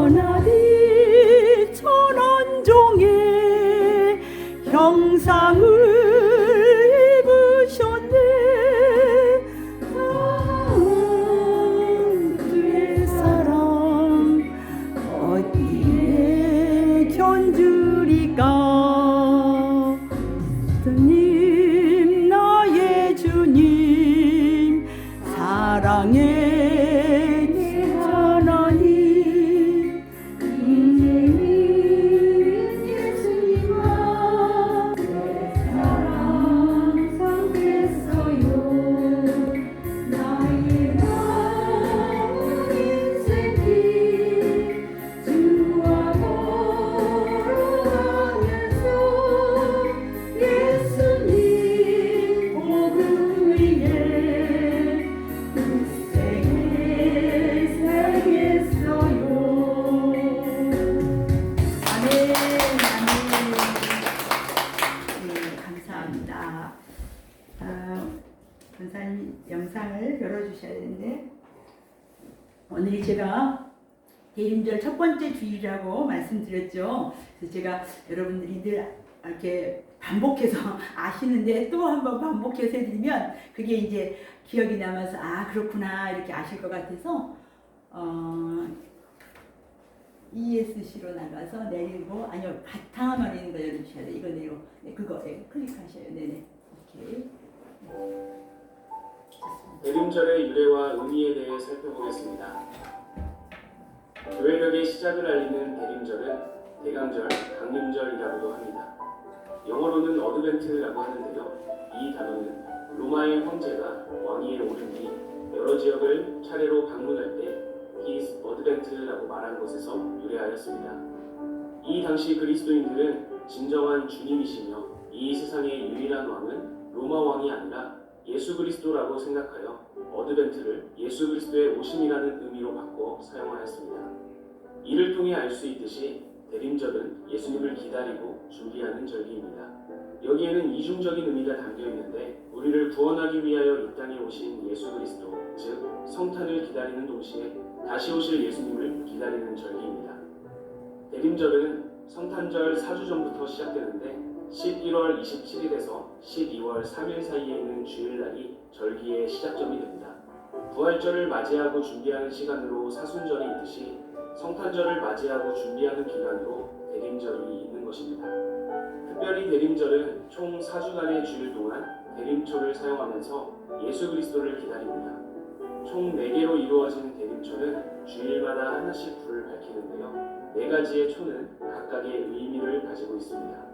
천하디 천원종의 형상을 입으셨네. 주의 사랑 어디에 견주리까. 주님 나의 주님 사랑의 내 하나님, 인생이 예수님과 내 사랑 삼겠어요. 나의 남은 인생길 주와 걸어가면서 예수님 복음 위에 굳세게 살겠어요. 아멘, 아멘. 네, 감사합니다. 권사님 영상을 열어주셔야 되는데, 오늘이 제가 대림절 첫 번째 주일이라고 말씀드렸죠. 그래서 제가 여러분들이 늘 이렇게 반복해서 아시는데 또 한번 반복해서 해드리면 그게 이제 기억이 남아서 아 그렇구나 이렇게 아실 것 같아서 ESC로 나가서 내리고, 아니요 바탕화면 있는 거 열어주셔야 돼요. 이거 내리고 네, 그거 클릭하셔요. 네네. 오케이. 대림절의 유래와 의미에 대해 살펴보겠습니다. 교회력의 시작을 알리는 대림절은 대강절, 강림절이라고도 합니다. 영어로는 어드벤트라고 하는데요. 이 단어는 로마의 황제가 왕위에 오른 뒤 여러 지역을 차례로 방문할 때 His Advent라고 말한 것에서 유래하였습니다. 이 당시 그리스도인들은 진정한 주님이시며 이 세상의 유일한 왕은 로마 왕이 아니라 예수 그리스도라고 생각하여 어드벤트를 예수 그리스도의 오심이라는 의미로 바꿔 사용하였습니다. 이를 통해 알 수 있듯이 대림절은 예수님을 기다리고 준비하는 절기입니다. 여기에는 이중적인 의미가 담겨 있는데, 우리를 구원하기 위하여 이 땅에 오신 예수 그리스도, 즉 성탄을 기다리는 동시에 다시 오실 예수님을 기다리는 절기입니다. 대림절은 성탄절 4주 전부터 시작되는데 11월 27일에서 12월 3일 사이에 있는 주일날이 절기의 시작점이 됩니다. 부활절을 맞이하고 준비하는 시간으로 사순절이 있듯이 성탄절을 맞이하고 준비하는 기간으로 대림절이 있는 것입니다. 특별히 대림절은 총 4주간의 주일 동안 대림초를 사용하면서 예수 그리스도를 기다립니다. 총 4개로 이루어진 대림초는 주일마다 하나씩 불을 밝히는데요. 4가지의 초는 각각의 의미를 가지고 있습니다.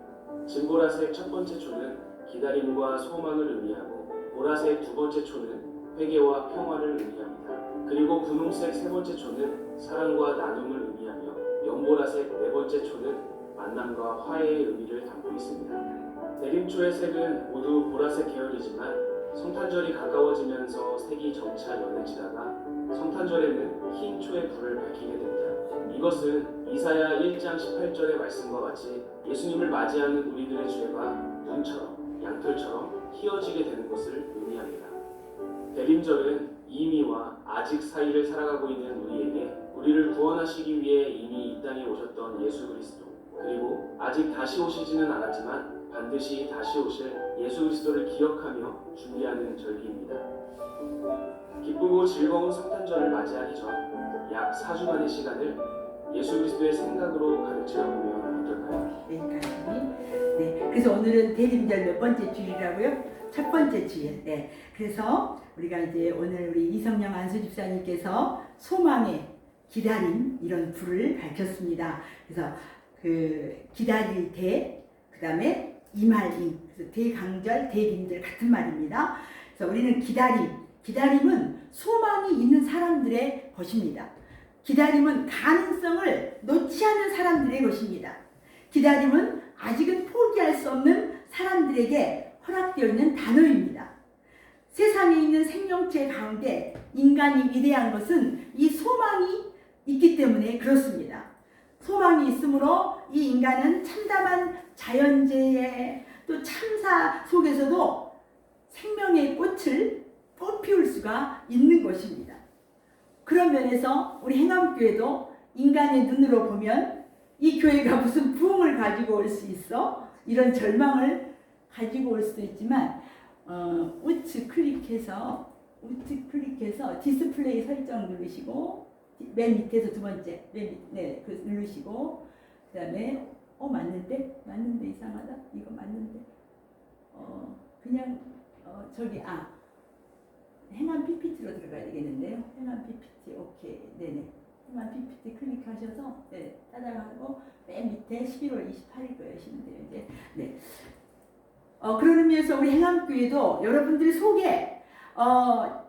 진보라색 첫 번째 초는 기다림과 소망을 의미하고, 보라색 두 번째 초는 회개와 평화를 의미합니다. 그리고 분홍색 세 번째 초는 사랑과 나눔을 의미하며, 연보라색 네 번째 초는 만남과 화해의 의미를 담고 있습니다. 대림초의 색은 모두 보라색 계열이지만 성탄절이 가까워지면서 색이 점차 연해지다가 성탄절에는 흰 초의 불을 밝히게 됩니다. 이것은 이사야 1장 18절의 말씀과 같이 예수님을 맞이하는 우리들의 죄가 눈처럼 양털처럼 희어지게 되는 것을 의미합니다. 대림절은 이미와 아직 사이를 살아가고 있는 우리에게 우리를 구원하시기 위해 이미 이 땅에 오셨던 예수 그리스도, 그리고 아직 다시 오시지는 않았지만 반드시 다시 오실 예수 그리스도를 기억하며 준비하는 절기입니다. 기쁘고 즐거운 성탄절을 맞이하기 전 약 4주간의 시간을 예수 그리스도의 생각으로 가득 채워보면 어떨까요? 네, 가슴이. 네, 그래서 오늘은 대림절 몇 번째 주일이라고요? 첫 번째 주일. 네, 그래서 우리가 이제 오늘 우리 이성영 안수 집사님께서 소망의 기다림 이런 불을 밝혔습니다. 그래서 그 기다릴 때, 그 다음에 이말임, 그래서 대강절, 대림절 같은 말입니다. 그래서 우리는 기다림은 소망이 있는 사람들의 것입니다. 기다림은 가능성을 놓지 않는 사람들의 것입니다. 기다림은 아직은 포기할 수 없는 사람들에게 허락되어 있는 단어입니다. 세상에 있는 생명체 가운데 인간이 위대한 것은 이 소망이 있기 때문에 그렇습니다. 소망이 있으므로 이 인간은 참담한 자연재해 또 참사 속에서도 생명의 꽃을 꽃피울 수가 있는 것입니다. 그런 면에서 우리 행암교회도 인간의 눈으로 보면 이 교회가 무슨 부흥을 가지고 올 수 있어? 이런 절망을 가지고 올 수도 있지만 우측 클릭해서 디스플레이 설정 누르시고 맨 밑에서 두 번째 그 누르시고 그 다음에 맞는데 이상하다 이거 맞는데 그냥 저기 행한 PPT로 들어가야 되겠는데요. 행한 PPT 오케이 네네 행한 PPT 클릭하셔서 따라가고 맨 밑에 11월 28일 거 여시면 돼요. 이제 네. 그런 의미에서 우리 행암교회도 여러분들 속에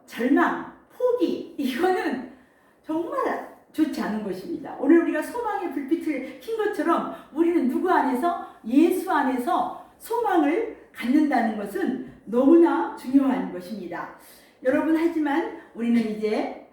절망, 포기 이거는 정말 좋지 않은 것입니다. 오늘 우리가 소망의 불빛을 킨 것처럼 우리는 누구 안에서? 예수 안에서 소망을 갖는다는 것은 너무나 중요한 것입니다. 여러분 하지만 우리는 이제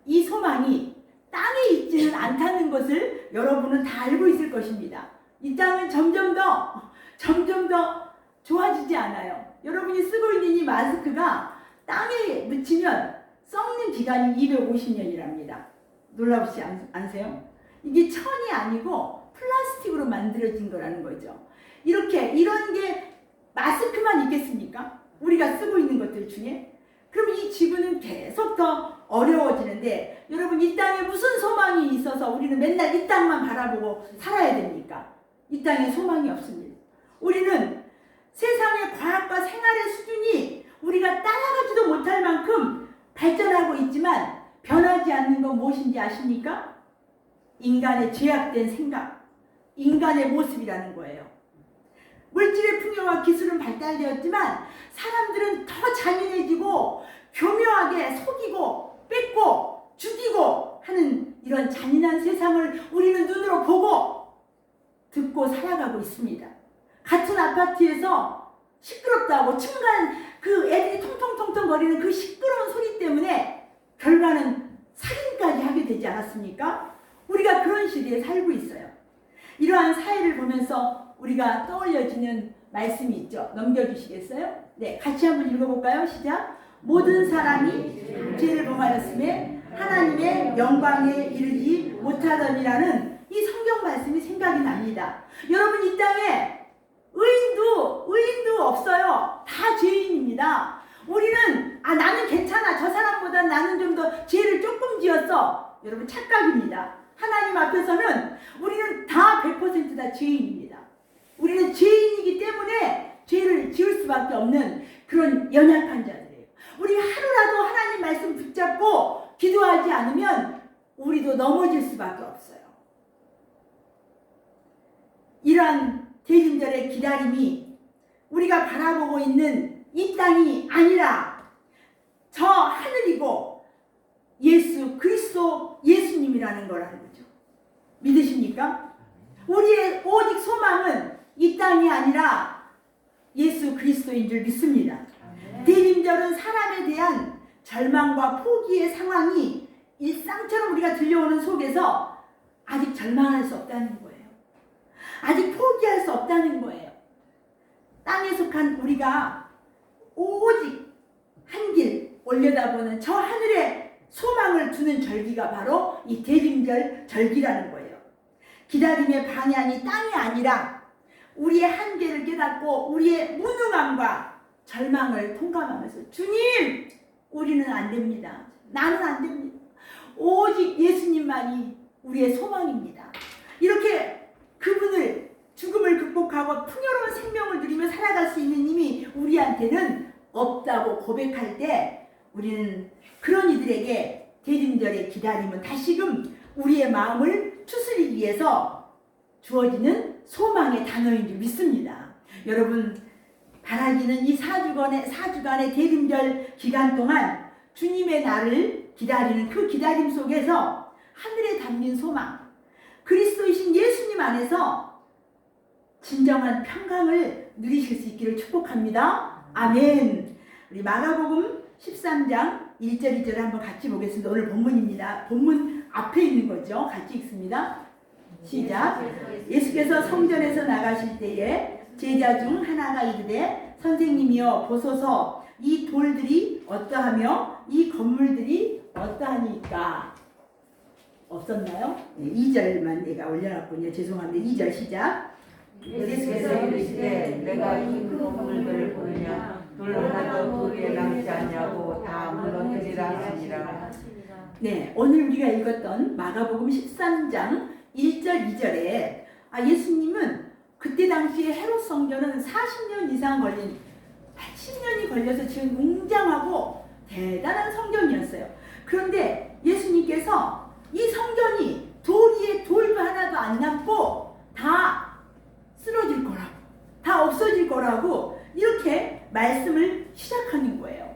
이 소망이 땅에 있지는 않다는 것을 여러분은 다 알고 있을 것입니다. 이 땅은 점점 더 좋아지지 않아요. 여러분이 쓰고 있는 이 마스크가 땅에 묻히면 썩는 기간이 250년이랍니다. 놀라우시지 않으세요? 이게 천이 아니고 플라스틱으로 만들어진 거라는 거죠. 이런 게 마스크만 있겠습니까? 우리가 쓰고 있는 것들 중에. 그럼 이 지구는 계속 더 어려워지는데 여러분 이 땅에 무슨 소망이 있어서 우리는 맨날 이 땅만 바라보고 살아야 됩니까? 이 땅에 소망이 없습니다. 우리는 세상의 과학과 생활의 수준이 우리가 따라가지도 못할 만큼 발전하고 있지만 변하지 않는 건 무엇인지 아십니까? 인간의 죄악된 생각, 인간의 모습이라는 거예요. 물질의 풍요와 기술은 발달되었지만 사람들은 더 잔인해지고 교묘하게 속이고 뺏고 죽이고 하는 이런 잔인한 세상을 우리는 눈으로 보고 듣고 살아가고 있습니다. 같은 아파트에서 시끄럽다고 층간 그 애들이 통통통통 거리는 그 시끄러운 소리 때문에 결과는 살인까지 하게 되지 않았습니까? 우리가 그런 시대에 살고 있어요. 이러한 사회를 보면서 우리가 떠올려지는 말씀이 있죠. 넘겨주시겠어요? 네, 같이 한번 읽어볼까요? 시작. 모든 사람이 죄를 범하였음에 하나님의 영광에 이르지 못하더니라는 이 성경 말씀이 생각이 납니다. 여러분 이 땅에 의인도 없어요. 다 죄인입니다. 우리는 나는 괜찮아. 저 사람보다 나는 좀 더 죄를 조금 지었어. 여러분 착각입니다. 하나님 앞에서는 우리는 다 100% 다 죄인입니다. 우리는 죄인이기 때문에 죄를 지을 수밖에 없는 그런 연약한 자들이에요. 우리 하루라도 하나님 말씀 붙잡고 기도하지 않으면 우리도 넘어질 수밖에 없어요. 이러한 대림절의 기다림이 우리가 바라보고 있는 이 땅이 아니라 저 하늘이고 예수 그리스도 예수님이라는 거라는 거죠. 믿으십니까? 우리의 오직 소망은 이 땅이 아니라 예수 그리스도인 줄 믿습니다. 대림절은 사람에 대한 절망과 포기의 상황이 일상처럼 우리가 들려오는 속에서 아직 절망할 수 없다는 거예요. 아직 포기할 수 없다는 거예요. 땅에 속한 우리가 오직 한 길 올려다보는 저 하늘에 소망을 두는 절기가 바로 이 대림절 절기라는 거예요. 기다림의 방향이 땅이 아니라 우리의 한계를 깨닫고 우리의 무능함과 절망을 통감하면서 주님 우리는 안 됩니다. 나는 안 됩니다. 오직 예수님만이 우리의 소망입니다. 이렇게 그분을 죽음을 극복하고 풍요로운 생명을 누리며 살아갈 수 있는 힘이 우리한테는 없다고 고백할 때 우리는 그런 이들에게 대림절의 기다림은 다시금 우리의 마음을 추스리기 위해서 주어지는 소망의 단어인 줄 믿습니다. 여러분 바라기는 이 4주간의 대림절 기간 동안 주님의 날을 기다리는 그 기다림 속에서 하늘에 담긴 소망 그리스도이신 예수님 안에서 진정한 평강을 누리실 수 있기를 축복합니다. 아멘. 우리 마가복음 13장 1절 2절 한번 같이 보겠습니다. 오늘 본문입니다. 본문 앞에 있는 거죠. 같이 읽습니다. 시작. 예수께서 성전에서 나가실 때에 제자 중 하나가 이르되 선생님이여 보소서 이 돌들이 어떠하며 이 건물들이 어떠하니까. 없었나요? 네, 2절만 내가 올려놨군요. 죄송합니다. 2절 시작. 예수께서 이르시되 내가 이 큰 그물들을 보느냐 돌 하나도 돌에 남지 않냐고 다 무너뜨리라 하시니라. 네, 오늘 우리가 읽었던 마가복음 13장 1절 2절에 예수님은 그때 당시에 헤롯 성전은 40년 이상 걸린 80년이 걸려서 지금 웅장하고 대단한 성전이었어요. 그런데 예수님께서 이 성전이 돌 위에 돌도 하나도 안 남고 다 쓰러질 거라고, 다 없어질 거라고 이렇게 말씀을 시작하는 거예요.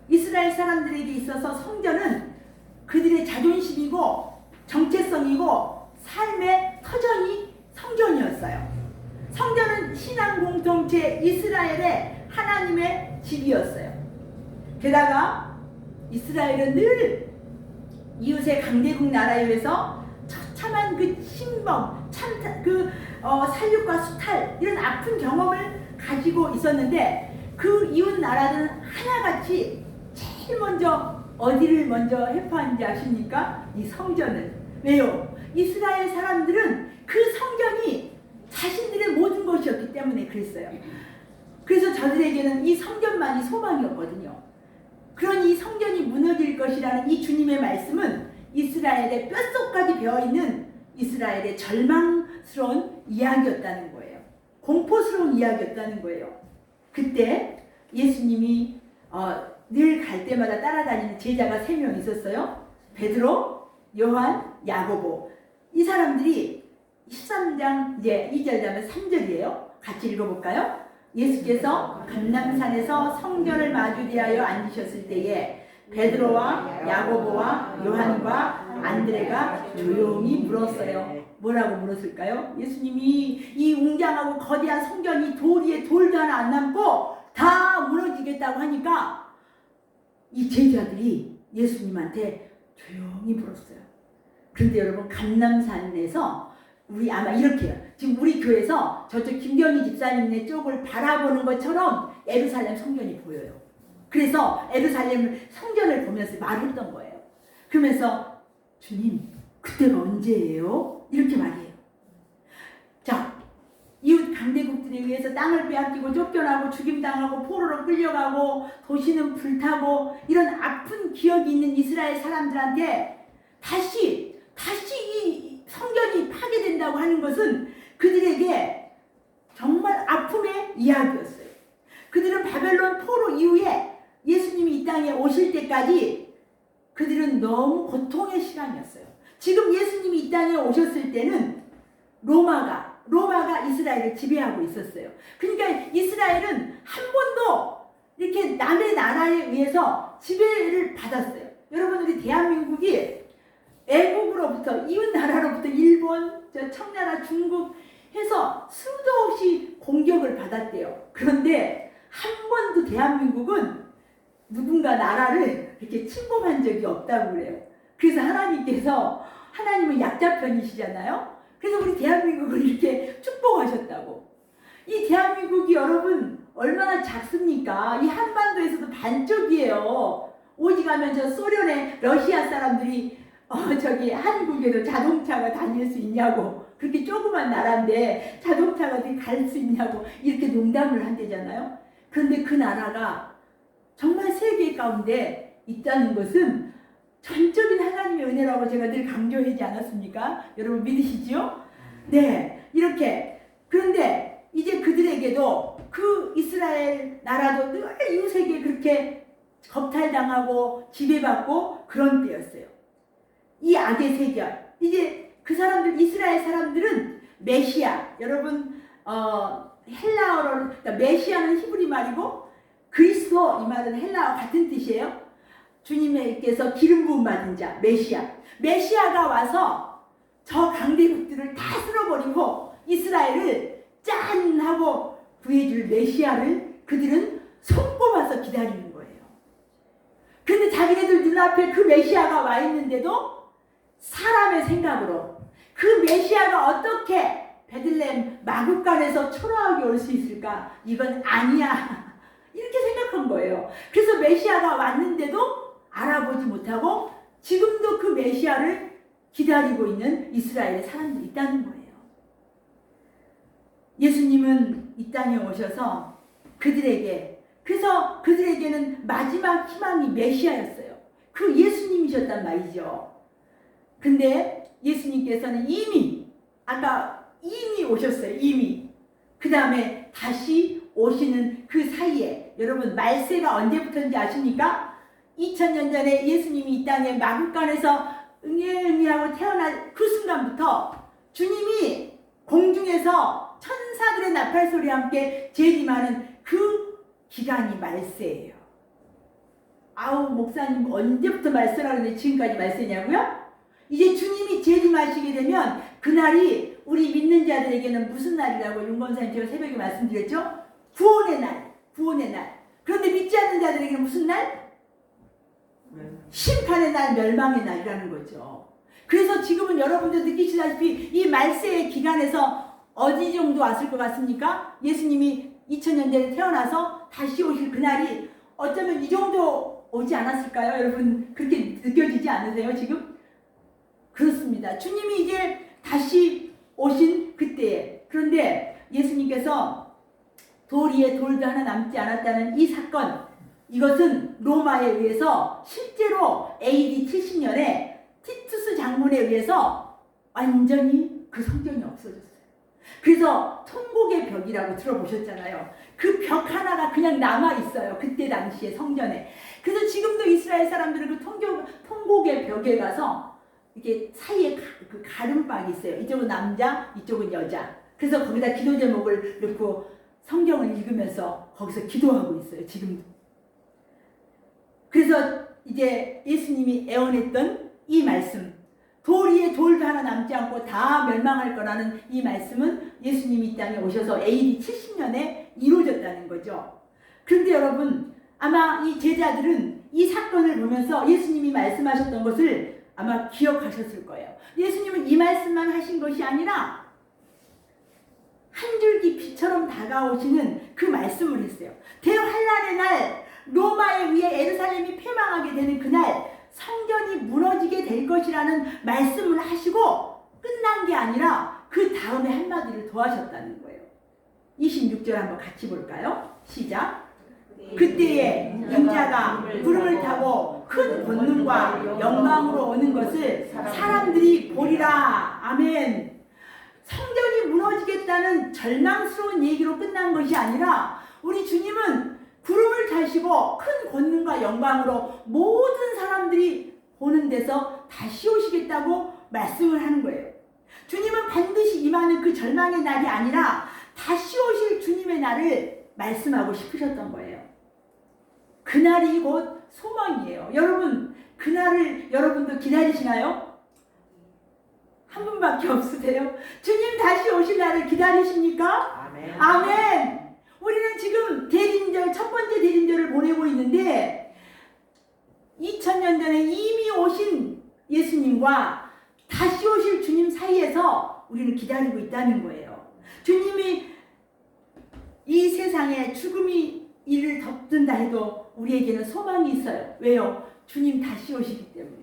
이스라엘 사람들에게 있어서 성전은 그들의 자존심이고 정체성이고 삶의 터전이 성전이었어요. 성전은 신앙 공동체 이스라엘의 하나님의 집이었어요. 게다가 이스라엘은 늘 이웃의 강대국 나라에 의해서 처참한 그 침범, 살육과 수탈 이런 아픈 경험을 가지고 있었는데 그 이웃 나라는 하나같이 제일 먼저 어디를 먼저 해파한지 아십니까? 이 성전을. 왜요? 이스라엘 사람들은 그 성전이 자신들의 모든 것이었기 때문에 그랬어요. 그래서 저들에게는 이 성전만이 소망이었거든요. 그런 이 성전이 무너질 것이라는 이 주님의 말씀은 이스라엘의 뼛속까지 배어있는 이스라엘의 절망스러운 이야기였다는 거예요. 공포스러운 이야기였다는 거예요. 그때 예수님이 늘 갈 때마다 따라다니는 제자가 3명 있었어요. 베드로, 요한, 야고보. 이 사람들이 13장 이제 2절 다음에 3절이에요. 같이 읽어볼까요? 예수께서 감람산에서 성전을 마주대하여 앉으셨을 때에 베드로와 야고보와 요한과 안드레가 조용히 물었어요. 뭐라고 물었을까요? 예수님이 이 웅장하고 거대한 성전이 돌 위에 돌도 하나 안 남고 다 무너지겠다고 하니까 이 제자들이 예수님한테 조용히 물었어요. 그런데 여러분 감람산에서 우리 아마 이렇게요. 지금 우리 교회에서 저쪽 김경희 집사님네 쪽을 바라보는 것처럼 예루살렘 성전이 보여요. 그래서 예루살렘 성전을 보면서 말했던 거예요. 그러면서 주님 그때가 언제예요? 이렇게 말해요. 자, 이웃 강대국들에 의해서 땅을 빼앗기고 쫓겨나고 죽임당하고 포로로 끌려가고 도시는 불타고 이런 아픈 기억이 있는 이스라엘 사람들한테 다시 이 성전이 파괴된다고 하는 것은 그들에게 정말 아픔의 이야기였어요. 그들은 바벨론 포로 이후에 예수님이 이 땅에 오실 때까지 그들은 너무 고통의 시간이었어요. 지금 예수님이 이 땅에 오셨을 때는 로마가 이스라엘을 지배하고 있었어요. 그러니까 이스라엘은 한 번도 이렇게 남의 나라에 의해서 지배를 받았어요. 여러분 우리 대한민국이 애국으로부터 이웃 나라로부터 일본, 청나라, 중국 해서 수도 없이 공격을 받았대요. 그런데 한 번도 대한민국은 누군가 나라를 이렇게 침범한 적이 없다고 그래요. 그래서 하나님은 약자 편이시잖아요. 그래서 우리 대한민국을 이렇게 축복하셨다고. 이 대한민국이 여러분 얼마나 작습니까? 이 한반도에서도 반쪽이에요. 오직하면 저 소련의 러시아 사람들이 한국에도 자동차가 다닐 수 있냐고, 그렇게 조그만 나라인데 자동차가 어디 갈 수 있냐고 이렇게 농담을 한대잖아요. 그런데 그 나라가 정말 세계 가운데 있다는 것은 전적인 하나님의 은혜라고 제가 늘 강조하지 않았습니까? 여러분 믿으시지요? 네, 이렇게. 그런데 이제 그들에게도 그 이스라엘 나라도 늘 이웃에게 그렇게 겁탈당하고 지배받고 그런 때였어요. 이 악의 세계. 이제 그 사람들, 이스라엘 사람들은 메시아, 여러분 헬라어로, 그러니까 메시아는 히브리 말이고 그리스도 이 말은 헬라어 같은 뜻이에요. 주님께서 기름 부음 받은 자, 메시아가 와서 저 강대국들을 다 쓸어버리고 이스라엘을 짠 하고 구해줄 메시아를 그들은 손꼽아서 기다리는 거예요. 그런데 자기네들 눈앞에 그 메시아가 와 있는데도 사람의 생각으로 그 메시아가 어떻게 베들레헴 마구간에서 초라하게 올 수 있을까? 이건 아니야. 이렇게 생각한 거예요. 그래서 메시아가 왔는데도 알아보지 못하고 지금도 그 메시아를 기다리고 있는 이스라엘의 사람들이 있다는 거예요. 예수님은 이 땅에 오셔서 그래서 그들에게는 마지막 희망이 메시아였어요. 그 예수님이셨단 말이죠. 근데 예수님께서는 이미 오셨어요. 이미. 그 다음에 다시 오시는 그 사이에, 여러분 말세가 언제부터인지 아십니까? 2000년 전에 예수님이 이 땅에 마구간에서 응애응애하고 태어날 그 순간부터 주님이 공중에서 천사들의 나팔 소리와 함께 재림하는 그 기간이 말세예요. 아우, 목사님 언제부터 말세라 그러는데 지금까지 말세냐고요? 이제 주님이 재림하시게 되면 그날이 우리 믿는 자들에게는 무슨 날이라고 윤건사님 제가 새벽에 말씀드렸죠? 구원의 날. 그런데 믿지 않는 자들에게는 무슨 날? 심판의 날, 멸망의 날이라는 거죠. 그래서 지금은 여러분들 느끼시다시피 이 말세의 기간에서 어디 정도 왔을 것 같습니까? 예수님이 2000년 전에 태어나서 다시 오실 그날이 어쩌면 이 정도 오지 않았을까요? 여러분 그렇게 느껴지지 않으세요 지금? 그렇습니다. 주님이 이제 다시 오신 그때에, 그런데 예수님께서 돌 위에 돌도 하나 남지 않았다는 이 사건, 이것은 로마에 의해서 실제로 AD 70년에 티투스 장군에 의해서 완전히 그 성전이 없어졌어요. 그래서 통곡의 벽이라고 들어보셨잖아요. 그 벽 하나가 그냥 남아있어요. 그때 당시에 성전에. 그래서 지금도 이스라엘 사람들은 그 통곡의 벽에 가서 이렇게 사이에 그 가름박이 있어요. 이쪽은 남자, 이쪽은 여자. 그래서 거기다 기도 제목을 넣고 성경을 읽으면서 거기서 기도하고 있어요. 지금도. 그래서 이제 예수님이 애원했던 이 말씀, 돌 위에 돌도 하나 남지 않고 다 멸망할 거라는 이 말씀은 예수님이 이 땅에 오셔서 AD 70년에 이루어졌다는 거죠. 그런데 여러분, 아마 이 제자들은 이 사건을 보면서 예수님이 말씀하셨던 것을 아마 기억하셨을 거예요. 예수님은 이 말씀만 하신 것이 아니라 한 줄기 빛처럼 다가오시는 그 말씀을 했어요. 대환란의 날, 로마에 의해 예루살렘이 폐망하게 되는 그날 성전이 무너지게 될 것이라는 말씀을 하시고 끝난 게 아니라 그 다음에 한마디를 더 하셨다는 거예요. 26절 한번 같이 볼까요? 시작. 그때에 인자가 구름을 타고 큰 권능과 영광으로 오는 것을 사람들이 보리라. 아멘. 성전이 무너지겠다는 절망스러운 얘기로 끝난 것이 아니라 우리 주님은 구름을 타시고 큰 권능과 영광으로 모든 사람들이 보는 데서 다시 오시겠다고 말씀을 하는 거예요. 주님은 반드시 임하는 그 절망의 날이 아니라 다시 오실 주님의 날을 말씀하고 싶으셨던 거예요. 그날이 곧 소망이에요. 여러분, 그날을 여러분도 기다리시나요? 한 분밖에 없으세요? 주님 다시 오실 날을 기다리십니까? 아멘. 아멘. 우리는 지금 대림절, 첫 번째 대림절을 보내고 있는데 2000년 전에 이미 오신 예수님과 다시 오실 주님 사이에서 우리는 기다리고 있다는 거예요. 주님이 이 세상에 죽음이 이를 덮든다 해도 우리에게는 소망이 있어요. 왜요? 주님 다시 오시기 때문에.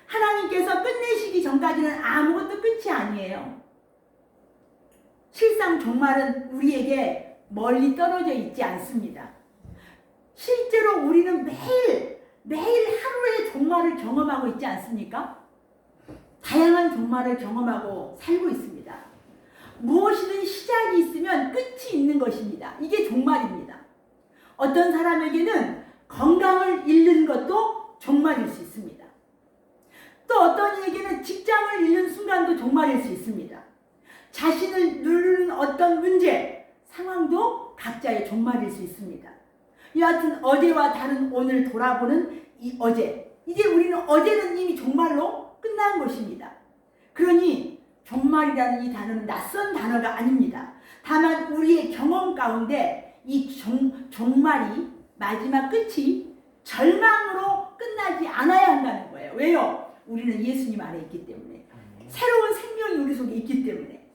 하나님께서 끝내시기 전까지는 아무것도 끝이 아니에요. 실상 종말은 우리에게 멀리 떨어져 있지 않습니다. 실제로 우리는 매일 하루의 종말을 경험하고 있지 않습니까? 다양한 종말을 경험하고 살고 있습니다. 무엇이든 시작이 있으면 끝이 있는 것입니다. 이게 종말입니다. 어떤 사람에게는 건강을 잃는 것도 종말일 수 있습니다. 또 어떤 이에게는 직장을 잃는 순간도 종말일 수 있습니다. 자신을 누르는 어떤 문제, 상황도 각자의 종말일 수 있습니다. 여하튼 어제와 다른 오늘 돌아보는 이 어제, 이제 우리는 어제는 이미 종말로 끝난 것입니다. 그러니 종말이라는 이 단어는 낯선 단어가 아닙니다. 다만 우리의 경험 가운데 이 종말이, 마지막 끝이 절망으로 끝나지 않아야 한다는 거예요. 왜요? 우리는 예수님 안에 있기 때문에. 새로운 생명이 우리 속에 있기 때문에.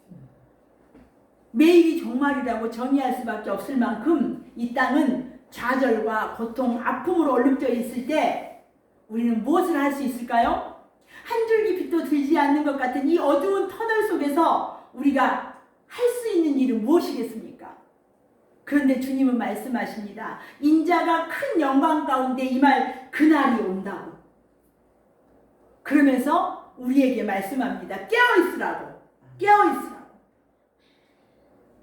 매일이 종말이라고 정의할 수밖에 없을 만큼 이 땅은 좌절과 고통, 아픔으로 얼룩져 있을 때 우리는 무엇을 할 수 있을까요? 한 줄기 빛도 들지 않는 것 같은 이 어두운 터널 속에서 우리가 할 수 있는 일은 무엇이겠습니까? 그런데 주님은 말씀하십니다. 인자가 큰 영광 가운데 임할 그날이 온다고. 그러면서 우리에게 말씀합니다. 깨어있으라고. 깨어있으라고.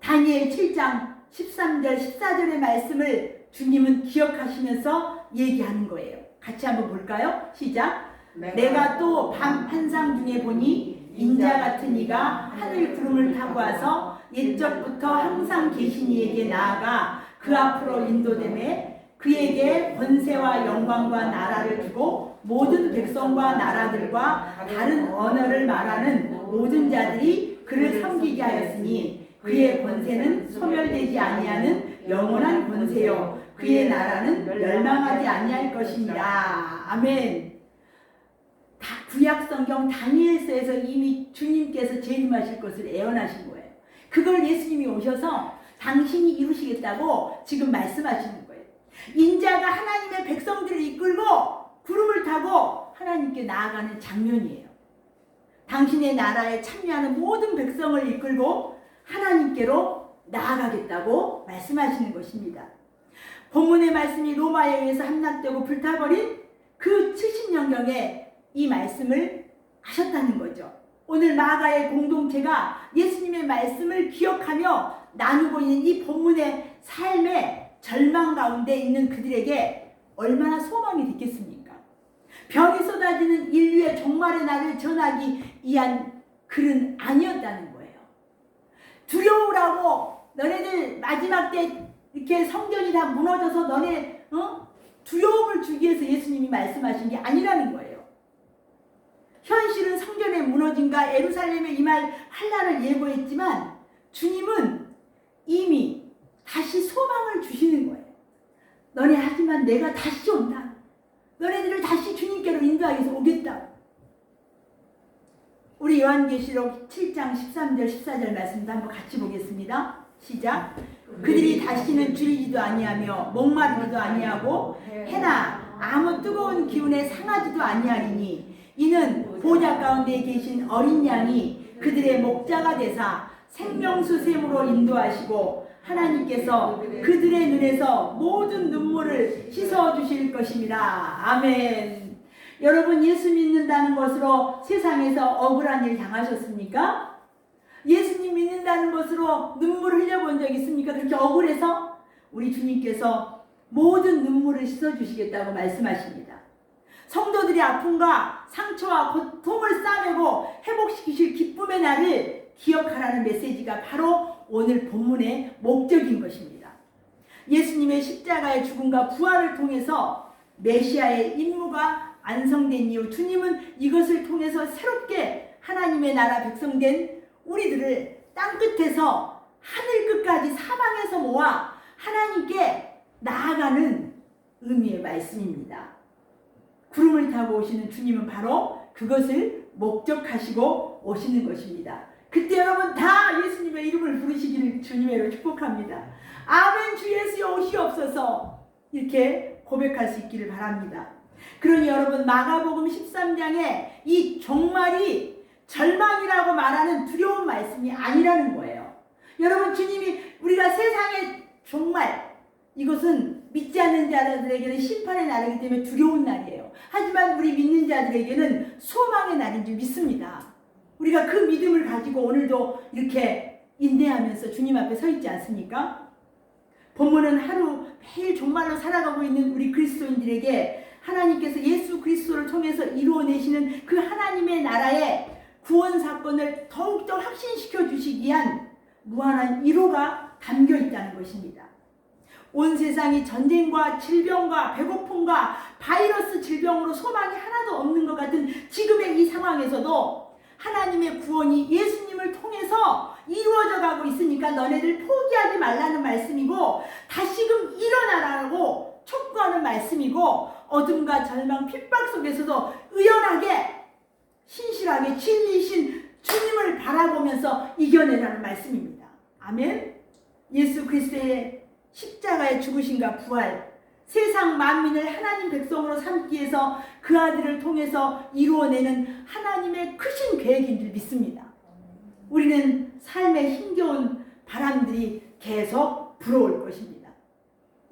다니엘 7장 13절 14절의 말씀을 주님은 기억하시면서 얘기하는 거예요. 같이 한번 볼까요? 시작. 내가 또 밤 환상 중에 보니 인자 같은 이가 하늘 구름을 타고 와서 옛적부터 항상 계신 이에게 나아가 그 앞으로 인도되매 그에게 권세와 영광과 나라를 주고 모든 백성과 나라들과 다른 언어를 말하는 모든 자들이 그를 섬기게 하였으니 그의 권세는 소멸되지 아니하는 영원한 권세요 그의 나라는 멸망하지 아니할 것입니다. 아멘. 구약 성경 다니엘서에서 이미 주님께서 재림하실 것을 예언하신 거예요. 그걸 예수님이 오셔서 당신이 이루시겠다고 지금 말씀하시는 거예요. 인자가 하나님의 백성들을 이끌고 구름을 타고 하나님께 나아가는 장면이에요. 당신의 나라에 참여하는 모든 백성을 이끌고 하나님께로 나아가겠다고 말씀하시는 것입니다. 본문의 말씀이 로마에 의해서 함락되고 불타버린 그 70년경에 이 말씀을 하셨다는 거죠. 오늘 마가의 공동체가 예수님의 말씀을 기억하며 나누고 있는 이 본문의 삶의 절망 가운데 있는 그들에게 얼마나 소망이 됐겠습니까? 별이 쏟아지는 인류의 종말의 날을 전하기 위한 글은 아니었다는 거예요. 두려우라고 너네들 마지막 때 이렇게 성전이 다 무너져서 너네 두려움을 주기 위해서 예수님이 말씀하신 게 아니라는 거예요. 현실은 성전의 무너짐과 예루살렘에 임할 환난을 예고했지만 주님은 이미 다시 소망을 주시는 거예요. 너네 하지만 내가 다시 온다. 너네들을 다시 주님께로 인도하기 위해서 오겠다. 우리 요한계시록 7장 13절 14절 말씀도 한번 같이 보겠습니다. 시작. 그들이 다시는 줄이지도 아니하며 목마르지도 아니하고 해나 아무 뜨거운 기운에 상하지도 아니하리니 이는 보좌 가운데 계신 어린 양이 그들의 목자가 되사 생명수 샘으로 인도하시고 하나님께서 그들의 눈에서 모든 눈물을 씻어주실 것입니다. 아멘. 여러분 예수 믿는다는 것으로 세상에서 억울한 일 당하셨습니까? 예수님 믿는다는 것으로 눈물을 흘려본 적 있습니까? 그렇게 억울해서 우리 주님께서 모든 눈물을 씻어주시겠다고 말씀하십니다. 성도들의 아픔과 상처와 고통을 싸매고 회복시키실 기쁨의 날을 기억하라는 메시지가 바로 오늘 본문의 목적인 것입니다. 예수님의 십자가의 죽음과 부활을 통해서 메시아의 임무가 완성된 이후 주님은 이것을 통해서 새롭게 하나님의 나라 백성된 우리들을 땅끝에서 하늘끝까지 사방에서 모아 하나님께 나아가는 의미의 말씀입니다. 구름을 타고 오시는 주님은 바로 그것을 목적하시고 오시는 것입니다. 그때 여러분 다 예수님의 이름을 부르시기를 주님으로 축복합니다. 아멘 주 예수여 오시옵소서 이렇게 고백할 수 있기를 바랍니다. 그러니 여러분 마가복음 13장에 이 종말이 절망이라고 말하는 두려운 말씀이 아니라는 거예요. 여러분 주님이 우리가 세상의 종말 이것은 믿지 않는 자들에게는 심판의 날이기 때문에 두려운 날이에요. 하지만 우리 믿는 자들에게는 소망의 날인 줄 믿습니다. 우리가 그 믿음을 가지고 오늘도 이렇게 인내하면서 주님 앞에 서 있지 않습니까? 본문은 하루 매일 종말로 살아가고 있는 우리 그리스도인들에게 하나님께서 예수 그리스도를 통해서 이루어내시는 그 하나님의 나라의 구원 사건을 더욱더 확신시켜 주시기 위한 무한한 위로가 담겨 있다는 것입니다. 온 세상이 전쟁과 질병과 배고픔과 바이러스 질병으로 소망이 하나도 없는 것 같은 지금의 이 상황에서도 하나님의 구원이 예수님을 통해서 이루어져 가고 있으니까 너네들 포기하지 말라는 말씀이고 다시금 일어나라고 촉구하는 말씀이고 어둠과 절망 핍박 속에서도 의연하게 신실하게 진리신 주님을 바라보면서 이겨내라는 말씀입니다. 아멘. 예수 그리스도의 십자가의 죽으심과 부활 세상 만민을 하나님 백성으로 삼기 위해서 그 아들을 통해서 이루어내는 하나님의 크신 계획인 줄 믿습니다. 우리는 삶의 힘겨운 바람들이 계속 불어올 것입니다.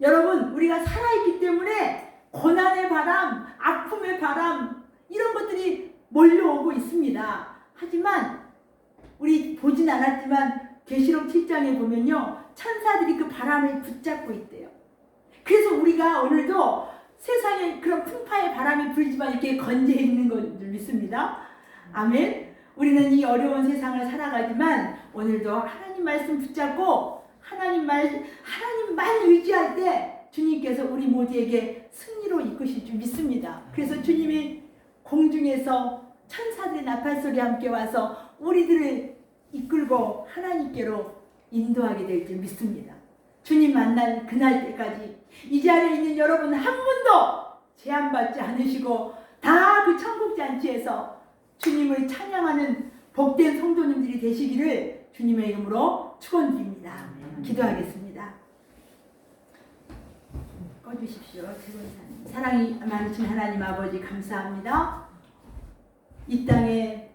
여러분, 우리가 살아있기 때문에 고난의 바람, 아픔의 바람 이런 것들이 몰려오고 있습니다. 하지만 우리 보진 않았지만 계시록 7장에 보면요, 천사들이 그 바람을 붙잡고 있대요. 그래서 우리가 오늘도 세상에 그런 풍파의 바람이 불지만 이렇게 건재해 있는 건 줄 믿습니다. 아멘. 우리는 이 어려운 세상을 살아가지만 오늘도 하나님 말씀 붙잡고 하나님만 의지할 때 주님께서 우리 모두에게 승리로 이끄실 줄 믿습니다. 그래서 주님이 공중에서 천사들의 나팔소리 함께 와서 우리들을 이끌고 하나님께로 인도하게 될 줄 믿습니다. 주님 만날 그날 때까지 이 자리에 있는 여러분 한 분도 제한받지 않으시고 다 그 천국 잔치에서 주님을 찬양하는 복된 성도님들이 되시기를 주님의 이름으로 축원드립니다. 기도하겠습니다. 꺼주십시오. 사랑이 많으신 하나님 아버지 감사합니다. 이 땅에